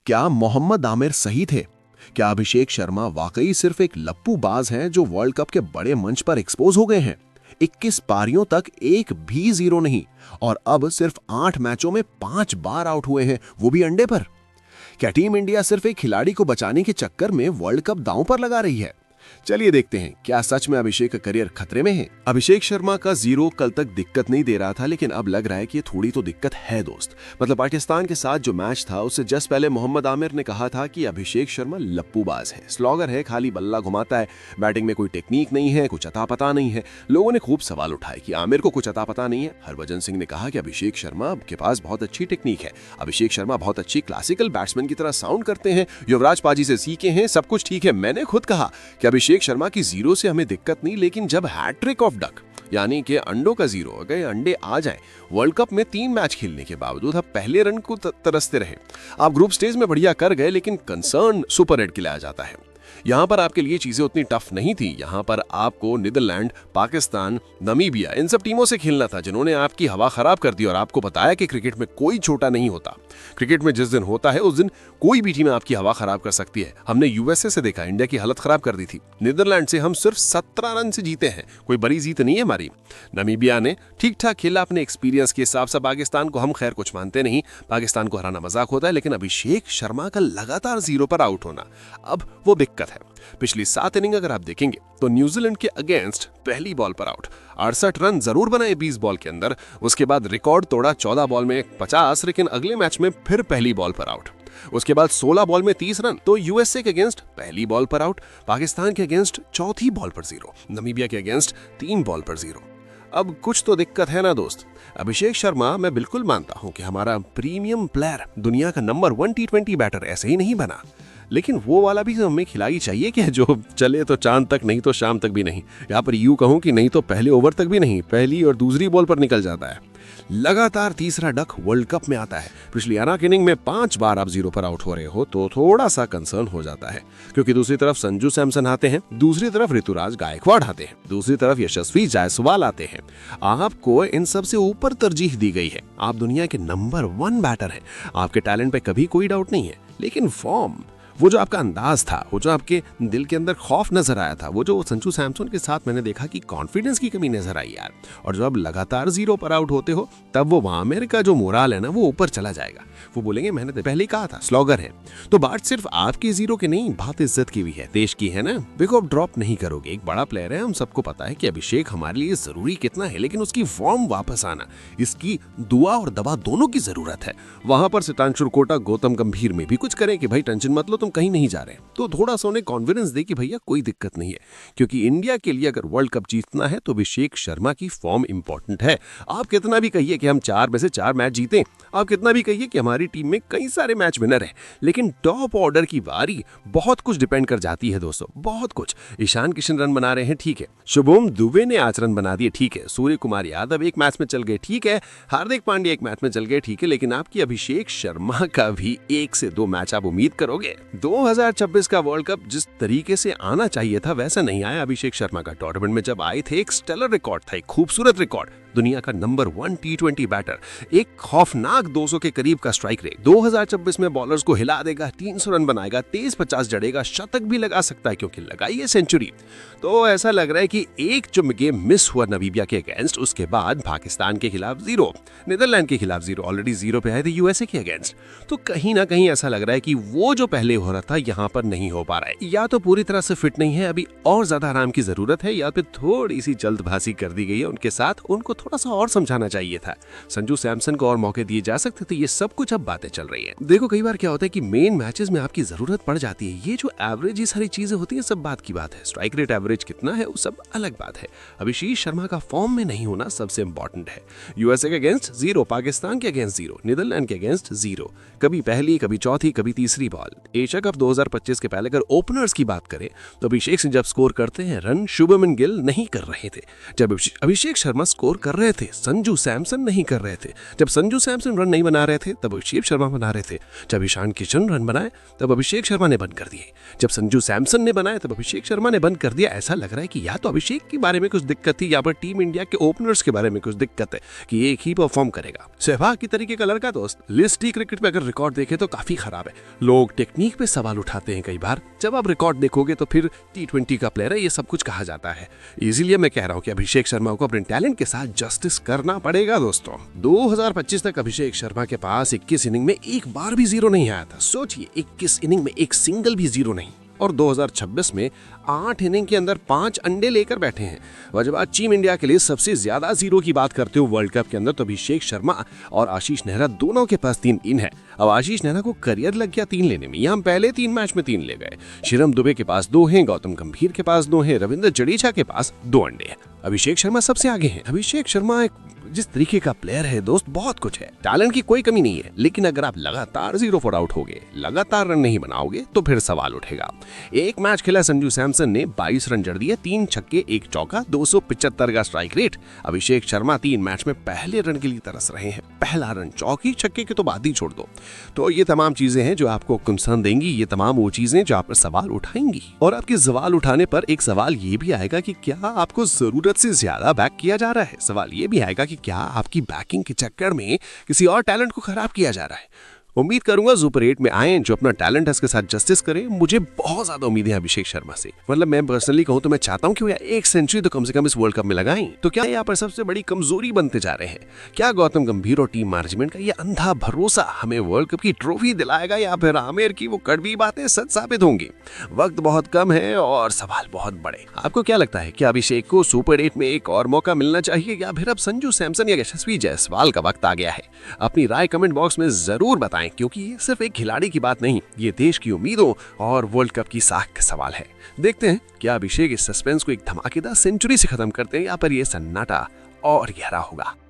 क्या मोहम्मद आमिर सही थे? क्या अभिषेक शर्मा वाकई सिर्फ एक लप्पूबाज हैं जो वर्ल्ड कप के बड़े मंच पर एक्सपोज हो गए हैं? 21 पारियों तक एक भी जीरो नहीं और अब सिर्फ 8 मैचों में 5 बार आउट हुए हैं, वो भी अंडे पर। क्या टीम इंडिया सिर्फ एक खिलाड़ी को बचाने के चक्कर में वर्ल्ड कप दांव पर लगा रही है? चलिए देखते हैं, क्या सच में अभिषेक का करियर खतरे में है? अभिषेक शर्मा का जीरो कल तक दिक्कत नहीं दे रहा था, लेकिन अब लग रहा है कि ये थोड़ी तो दिक्कत है दोस्त। मतलब पाकिस्तान के साथ जो मैच था उससे जस्ट पहले मोहम्मद आमिर ने कहा था कि अभिषेक शर्मा लप्पूबाज है, स्लॉगर है, खाली बल्ला घुमाता है, बैटिंग में कोई टेक्निक नहीं है, कुछ अता पता नहीं है। लोगों ने खूब सवाल उठाए कि आमिर को कुछ अता पता नहीं है। हरभजन सिंह ने कहा कि अभिषेक शर्मा के पास बहुत अच्छी टेक्निक है, अभिषेक शर्मा बहुत अच्छी क्लासिकल बैट्समैन की तरह साउंड करते हैं, युवराज पाजी से सीखे हैं, सब कुछ ठीक है। मैंने खुद कहा कि अभिषेक शर्मा की जीरो से हमें दिक्कत नहीं, लेकिन जब हैट्रिक ऑफ डक यानी कि अंडों का जीरो, अगर अंडे आ जाएं, वर्ल्ड कप में 3 मैच खेलने के बावजूद आप पहले रन को तरसते रहे। आप ग्रुप स्टेज में बढ़िया कर गए, लेकिन कंसर्न सुपर रेड के लिए आ जाता है। यहां पर आपके लिए चीजें उतनी टफ नहीं थी। यहां पर आपको नीदरलैंड, पाकिस्तान, नमीबिया, इन सब टीमों से खेलना था जिन्होंने आपकी हवा खराब कर दी और आपको बताया कि क्रिकेट में कोई छोटा नहीं होता। क्रिकेट में जिस दिन होता है उस दिन कोई भी टीम आपकी हवा खराब कर सकती है। हमने यूएसए से देखा, इंडिया की हालत खराब कर दी थी। नीदरलैंड से हम सिर्फ 17 रन से जीते हैं, कोई बड़ी जीत नहीं है हमारी। नमीबिया ने ठीक ठाक खेला अपने एक्सपीरियंस के हिसाब से। पाकिस्तान को हम खैर कुछ मानते नहीं, पाकिस्तान को हराना मजाक होता है, लेकिन अभिषेक शर्मा का लगातार जीरो पर आउट होना अब वो दिक्कत है। पिछली 7 इनिंग अगर आप देखेंगे तो न्यूजीलैंड के अगेंस्ट पहली बॉल पर आउट, 68 रन जरूर बनाए 20 बॉल के अंदर, उसके बाद रिकॉर्ड तोड़ा 14 बॉल में 50, लेकिन अगले मैच में फिर पहली बॉल पर आउट। उसके बाद 16 बॉल में 30 रन, तो यूएसए के अगेंस्ट पहली बॉल पर आउट, पाकिस्तान के अगेंस्ट चौथी बॉल पर जीरो, नमीबिया के अगेंस्ट 3 बॉल पर जीरो। अब कुछ तो दिक्कत है ना दोस्त। अभिषेक शर्मा, मैं बिल्कुल मानता हूं कि हमारा प्रीमियम प्लेयर, दुनिया का नंबर 1 T20 बैटर ऐसे ही नहीं बना, लेकिन वो वाला भी हमें खिलाड़ी चाहिए कि जो चले तो चांद तक, नहीं तो शाम तक भी नहीं। यहाँ पर यूं कहूं कि नहीं तो पहले ओवर तक भी नहीं, पहली और दूसरी बॉल पर निकल जाता है। लगातार तीसरा डक वर्ल्ड कप में आता है। पिछली 11 इनिंग में 5 बार आप जीरो पर आउट हो रहे हो तो थोड़ा सा कंसर्न हो जाता है, क्योंकि दूसरी तरफ संजू सैमसन आते हैं, दूसरी तरफ ऋतुराज गायकवाड़ आते हैं, दूसरी तरफ यशस्वी जायसवाल आते हैं। आपको इन सबसे ऊपर तरजीह दी गई है। आप दुनिया के नंबर 1 बैटर हैं, आपके टैलेंट पे कभी कोई डाउट नहीं है, लेकिन फॉर्म, वो जो आपका अंदाज था, वो जो आपके दिल के अंदर खौफ नजर आया था, वो जो संजू सैमसन के साथ मैंने देखा कि कॉन्फिडेंस की कमी नजर आई यार। और जब लगातार जीरो पर आउट होते हो तब वो आमिर का जो मोराल है ना, वो ऊपर चला जाएगा। वो बोलेंगे मैंने तो पहले ही कहा था, स्लॉगर है। तो बात सिर्फ आपकी जीरो की नहीं, बात इज्जत की भी है, देश की है ना। विकेट ड्रॉप नहीं करोगे, एक बड़ा प्लेयर है, हम सबको पता है कि अभिषेक हमारे लिए जरूरी कितना है, लेकिन उसकी फॉर्म वापस आना, इसकी दुआ और दवा दोनों की जरूरत है। वहां पर सितांशु कोटा, गौतम गंभीर में भी कुछ करें कि भाई टेंशन मत लो, तुम कहीं नहीं जा रहे, तो थोड़ा सा उन्हें कॉन्फिडेंस दे कि भैया कोई दिक्कत नहीं है, क्योंकि इंडिया के लिए अगर वर्ल्ड कप जीतना है तो अभिषेक शर्मा की फॉर्म इंपॉर्टेंट है। आप कितना भी कहिए कि हम 4 में से 4 मैच जीते, आप कितना भी कहिए कि हमारी टीम में कई सारे मैच विनर है, लेकिन टॉप ऑर्डर की बारी बहुत कुछ डिपेंड कर जाती है दोस्तों, बहुत कुछ। ईशान किशन रन बना रहे हैं, ठीक है, शुभम दुबे ने 8 रन बना दिए, ठीक है, सूर्य कुमार यादव एक मैच में चल गए, ठीक है, हार्दिक पांड्या एक मैच में चल गए, ठीक है, लेकिन आपकी अभिषेक शर्मा का भी 1 से 2 मैच आप उम्मीद करोगे? 2026 का वर्ल्ड कप जिस तरीके से आना चाहिए था वैसा नहीं आया अभिषेक शर्मा का। टूर्नामेंट में जब आए थे एक स्टेलर रिकॉर्ड था, एक खूबसूरत रिकॉर्ड, दुनिया का नंबर 1 T20 बैटर, एक खौफनाक 200 के करीब का स्ट्राइक रेट, 2026 में बॉलर्स को हिला देगा, 300 रन बनाएगा, तेज 50 जड़ेगा, शतक भी लगा सकता है क्योंकि लगाई है सेंचुरी। तो ऐसा लग रहा है कि एक जो गेम मिस हुआ नमीबिया के अगेंस्ट, उसके बाद पाकिस्तान के खिलाफ 0, नीदरलैंड के खिलाफ 0, ऑलरेडी 0 पे आए थे यूएसए के अगेंस्ट। तो कहीं ना कहीं ऐसा लग रहा है कि वो जो पहले हो रहा था यहाँ पर नहीं हो पा रहा है। या तो पूरी तरह से फिट नहीं है, अभी और ज्यादा आराम की जरूरत है, या फिर थोड़ी सी जल्दबाजी कर दी गई है उनके साथ, उनको थोड़ा सा और समझाना चाहिए था। संजू सैमसन को और मौके दिए जा सकते थे। ये सब कुछ अब बातें चल रही है। देखो कई बार क्या होता है कि मेन मैचेस में आपकी जरूरत पड़ जाती है। ये जो एवरेज, ये सारी चीजें होती है, सब बात की बात है। स्ट्राइक रेट एवरेज कितना है वो सब अलग बात है। अभिषेक शर्मा का फॉर्म में नहीं होना सबसे इंपॉर्टेंट है। यूएसए के अगेंस्ट 0, पाकिस्तान के अगेंस्ट 0, नीदरलैंड के अगेंस्ट 0, कभी पहली, कभी चौथी, कभी तीसरी बॉल। एशिया कप 2025 के पहले अगर ओपनर्स की बात करें तो अभिषेक सिंह जब स्कोर करते हैं रन, शुभमन गिल नहीं कर रहे थे। जब अभिषेक शर्मा स्कोर कर रहे थे, संजू सैमसन नहीं कर रहे थे। जब संजू सैमसन रन नहीं बना रहे थे तब अभिषेक शर्मा बना रहे थे। जब ईशान किशन रन बनाए तब अभिषेक शर्मा ने बंद कर दिए। जब संजू सैमसन ने बनाए तब अभिषेक शर्मा ने बंद कर दिया। ऐसा लग रहा है कि या तो अभिषेक के बारे में कुछ दिक्कत थी या फिर टीम इंडिया के ओपनर्स के बारे में कुछ दिक्कत है कि एक ही परफॉर्म करेगा। सहवाग की तरीके का लड़का दोस्त लिस्ट टी क्रिकेट पे अगर रिकॉर्ड देखे तो काफी खराब है। लोग टेक्निक पे सवाल उठाते हैं कई बार, जब आप रिकॉर्ड देखोगे तो फिर T20 का प्लेयर है, ये सब कुछ कहा जाता है। इसीलिए मैं कह रहा हूं कि अभिषेक शर्मा को अपने टैलेंट के साथ जस्टिस करना पड़ेगा दोस्तों। 2025 तक अभिषेक शर्मा के पास 21 इनिंग में एक बार भी जीरो नहीं आया था। सोचिए, 21 इनिंग में एक सिंगल भी जीरो नहीं। और 2026 में 8 इनिंग के अंदर 5 अंडे लेकर बैठे हैं। और जब आज टीम इंडिया के लिए सबसे ज्यादा जीरो की बात करते हो वर्ल्ड कप के अंदर तो अभिषेक शर्मा और आशीष नेहरा दोनों के पास 3 इन है। अब आशीष नेहरा को करियर लग गया 3 लेने में। यहाँ पहले 3 मैच में 3 ले गए। शिवम दुबे के पास 2 हैं, गौतम गंभीर के पास 2 हैं, रविंद्र जडेजा के पास 2 अंडे हैं। अभिषेक शर्मा सबसे आगे हैं। अभिषेक शर्मा एक जिस तरीके का प्लेयर है दोस्त, बहुत कुछ है, टैलेंट की कोई कमी नहीं है, लेकिन अगर आप लगातार 0 फॉर आउट होगे, लगातार रन नहीं बनाओगे तो फिर सवाल उठेगा। एक मैच खेला संजू सैमसन ने 22 रन जड़ दिए, 3 छक्के 1 चौका, 275 का strike rate. Abhishek Sharma 3 match में पहले रन के लिए तरस रहे हैं। पहला रन, चौकी छक्के की तो बात ही छोड़ दो। तो ये तमाम चीजें हैं जो आपको कंसर्न देंगी, ये तमाम वो चीजें जो आप पर सवाल उठाएंगी। और आपके सवाल उठाने पर एक सवाल ये भी आएगा कि क्या आपको जरूरत से ज्यादा बैक किया जा रहा है। सवाल ये भी आएगा कि क्या आपकी बैकिंग के चक्कर में किसी और टैलेंट को खराब किया जा रहा है। उम्मीद करूंगा सुपर 8 में आए जो अपना टैलेंट है इसके साथ जस्टिस करे। मुझे बहुत ज्यादा उम्मीद है अभिषेक शर्मा से। मतलब मैं पर्सनली कहूं तो मैं चाहता हूं कि वो 1 सेंचुरी तो कम से कम इस वर्ल्ड कप में लगाएं। तो क्या यहाँ पर सबसे बड़ी कमजोरी बनते जा रहे हैं? क्या गौतम गंभीर और टीम मैनेजमेंट का ये अंधा भरोसा हमें वर्ल्ड कप की ट्रॉफी दिलाएगा या फिर आमिर की वो कड़वी बातें सच साबित होंगी? वक्त बहुत कम है और सवाल बहुत बड़े। आपको क्या लगता है, क्या अभिषेक को सुपर 8 में एक और मौका मिलना चाहिए या फिर अब संजू सैमसन या यशस्वी जायसवाल का वक्त आ गया है? अपनी राय कमेंट बॉक्स में जरूर बताएं, क्योंकि ये सिर्फ एक खिलाड़ी की बात नहीं, ये देश की उम्मीदों और वर्ल्ड कप की साख का सवाल है। देखते हैं क्या अभिषेक इस सस्पेंस को एक धमाकेदार सेंचुरी से खत्म करते हैं या फिर ये सन्नाटा और गहरा होगा।